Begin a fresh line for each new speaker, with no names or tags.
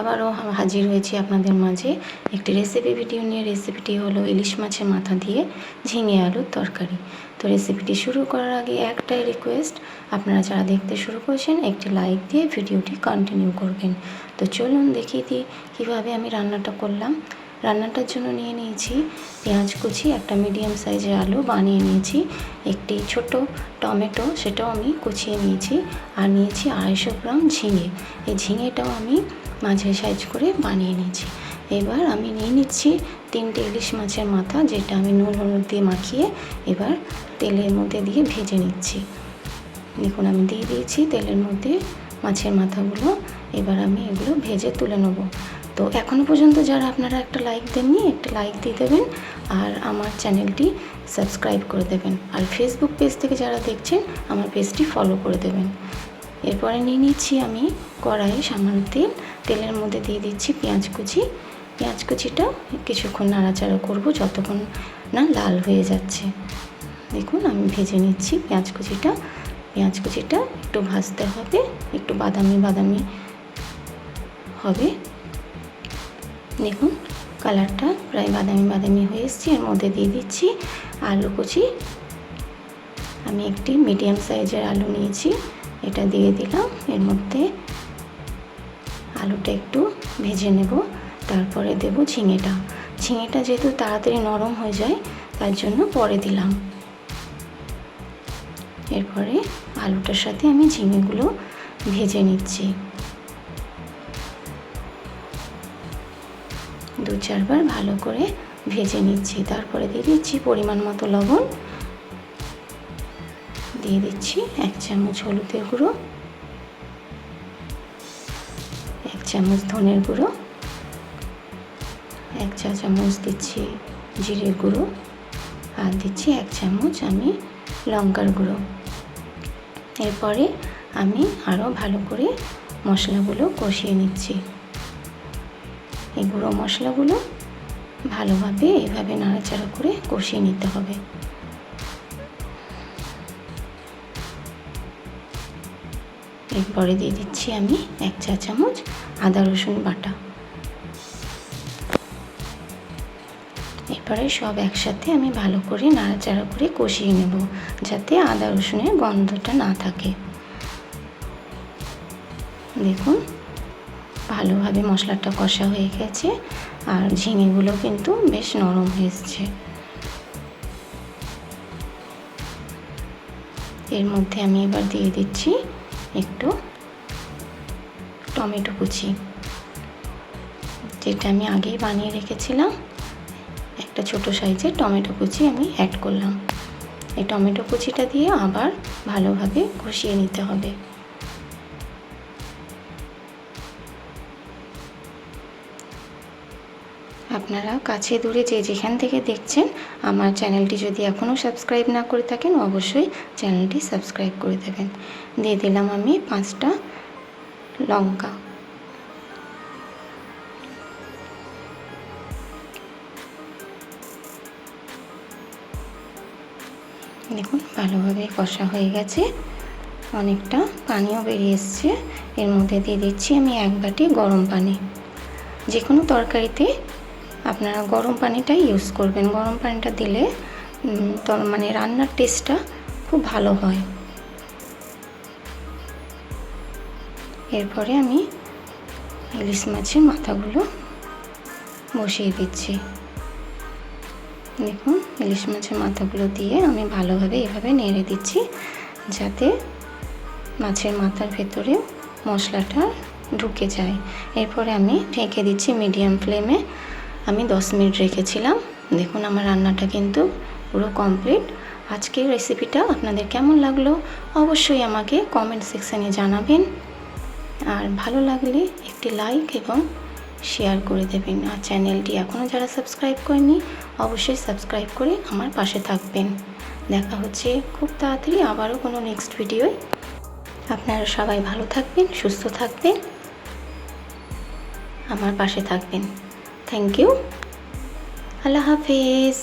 আবারও হাজির হয়েছি আপনাদের মাঝে একটি রেসিপি ভিডিও নিয়ে। রেসিপিটি হলো ইলিশ মাছের মাথা দিয়ে ঝিঙে আলুর তরকারি। তো রেসিপিটি শুরু করার আগে একটাই রিকোয়েস্ট, আপনারা যারা দেখতে শুরু করেছেন একটি লাইক দিয়ে ভিডিওটি কন্টিনিউ করবেন। তো চলুন দেখিয়ে দিই কীভাবে আমি রান্নাটা করলাম। রান্নাটার জন্য নিয়ে নিয়েছি পেঁয়াজ কুচি, একটা মিডিয়াম সাইজের আলু বানিয়ে নিয়েছি, একটি ছোট টমেটো সেটাও আমি কুচিয়ে নিয়েছি, আর নিয়েছি 250 গ্রাম ঝিঙে। এই ঝিঙেটাও আমি মাঝারি সাইজ করে বানিয়ে নিয়েছি। এবার আমি নিয়ে নিচ্ছি 3টে ইলিশ মাছের মাথা, যেটা আমি নুন হলুদ দিয়ে মাখিয়ে এবার তেলের মধ্যে দিয়ে ভেজে নিচ্ছি। দেখুন আমি দিয়ে দিয়েছি তেলের মধ্যে মাছের মাথাগুলো। এবার আমি এগুলো ভেজে তুলে নেব। তো এখনও পর্যন্ত যারা আপনারা একটা লাইক দেননি, একটা লাইক দিয়ে দেবেন আর আমার চ্যানেলটি সাবস্ক্রাইব করে দেবেন। আর ফেসবুক পেজ থেকে যারা দেখছেন আমার পেজটি ফলো করে দেবেন। এরপরে নিয়ে নিচ্ছি আমি কড়াইয়ে সামান্য তেলের মধ্যে দিয়ে দিচ্ছি পেঁয়াজ কুচি। পেঁয়াজ কুচিটা কিছুক্ষণ নাড়াচাড়া করব যতক্ষণ না লাল হয়ে যাচ্ছে। দেখুন আমি ভেজে নিচ্ছি পেঁয়াজ কুচিটা একটু ভাজতে হবে, একটু বাদামি বাদামি হবে। দেখুন কালারটা প্রায় বাদামি বাদামি হয়ে এসছে। এর মধ্যে দিয়ে দিচ্ছি আলু কুচি। আমি একটি মিডিয়াম সাইজের আলু নিয়েছি, এটা দিয়ে দিলাম। এর মধ্যে আলুটা একটু ভেজে নেব, তারপরে দেব ঝিঙেটা যেহেতু তাড়াতাড়ি নরম হয়ে যায় তার জন্য পরে দিলাম। এরপরে আলুটার সাথে আমি ঝিঙেগুলো ভেজে নিচ্ছি। 2-4 বার ভালো করে ভেজে নিচ্ছি। তারপরে দিয়ে দিচ্ছি পরিমাণ মতো লবণ, দিয়ে দিচ্ছি 1 চামচ হলুদের গুঁড়ো, 1 চামচ ধনের গুঁড়ো, 1 চা চামচ দিচ্ছি জিরের গুঁড়ো, আর দিচ্ছি 1 চামচ আমি লঙ্কার গুঁড়ো। এরপরে আমি আরও ভালো করে মশলাগুলো কষিয়ে নিচ্ছি। এই গুঁড়ো মশলাগুলো ভালোভাবে এইভাবে নাড়াচাড়া করে কষিয়ে নিতে হবে। এরপরে দিয়ে দিচ্ছি আমি 1 চা চামচ আদা রসুন বাটা। এরপরে সব একসাথে আমি ভালো করে নাড়াচাড়া করে কষিয়ে নেব, যাতে আদা রসুনের গন্ধটা না থাকে। দেখুন ভালোভাবে মশলাটা কষা হয়ে গেছে আর ঝিঙেগুলো কিন্তু বেশ নরম হয়ে এসছে। এর মধ্যে আমি এবার দিয়ে দিচ্ছি একটু টমেটো কুচি, যেটা আমি আগেই বানিয়ে রেখেছিলাম। একটা ছোট সাইজের টমেটো কুচি আমি অ্যাড করলাম। এই টমেটো কুচিটা দিয়ে আবার ভালোভাবে কষিয়ে নিতে হবে। আপনারা কাছে দূরে যে যেখান থেকে দেখছেন আমার চ্যানেলটি যদি এখনও সাবস্ক্রাইব না করে থাকেন অবশ্যই চ্যানেলটি সাবস্ক্রাইব করে দেবেন। দিয়ে দিলাম আমি 5টা লঙ্কা। দেখুন ভালোভাবে কষা হয়ে গেছে, অনেকটা পানিও বেরিয়ে এসছে। এর মধ্যে দিয়ে দিচ্ছি আমি 1 বাটি গরম পানি। যে কোনো তরকারিতে আপনারা গরম পানিটাই ইউজ করবেন। গরম পানিটা দিলে মানে রান্নার টেস্টটা খুব ভালো হয়। এরপরে আমি ইলিশ মাছের মাথাগুলো বসিয়ে দিচ্ছি। দেখুন ইলিশ মাছের মাথাগুলো দিয়ে আমি ভালোভাবে এভাবে নেড়ে দিচ্ছি, যাতে মাছের মাথার ভেতরে মশলাটা ঢুকে যায়। এরপরে আমি ঢেকে দিচ্ছি মিডিয়াম ফ্লেমে। আমি 10 মিনিট রেখেছিলাম। দেখুন আমার রান্নাটা কিন্তু পুরো কমপ্লিট। আজকের রেসিপিটা আপনাদের কেমন লাগলো অবশ্যই আমাকে কমেন্ট সেকশানে জানাবেন, আর ভালো লাগলে একটি লাইক এবং শেয়ার করে দেবেন। আর চ্যানেলটি এখনও যারা সাবস্ক্রাইব করেননি অবশ্যই সাবস্ক্রাইব করে আমার পাশে থাকবেন। দেখা হচ্ছে খুব তাড়াতাড়ি আবারও কোনো নেক্সট ভিডিওয়। আপনারা সবাই ভালো থাকবেন, সুস্থ থাকবেন, আমার পাশে থাকবেন। Thank you. আল্লাহ হাফেজ।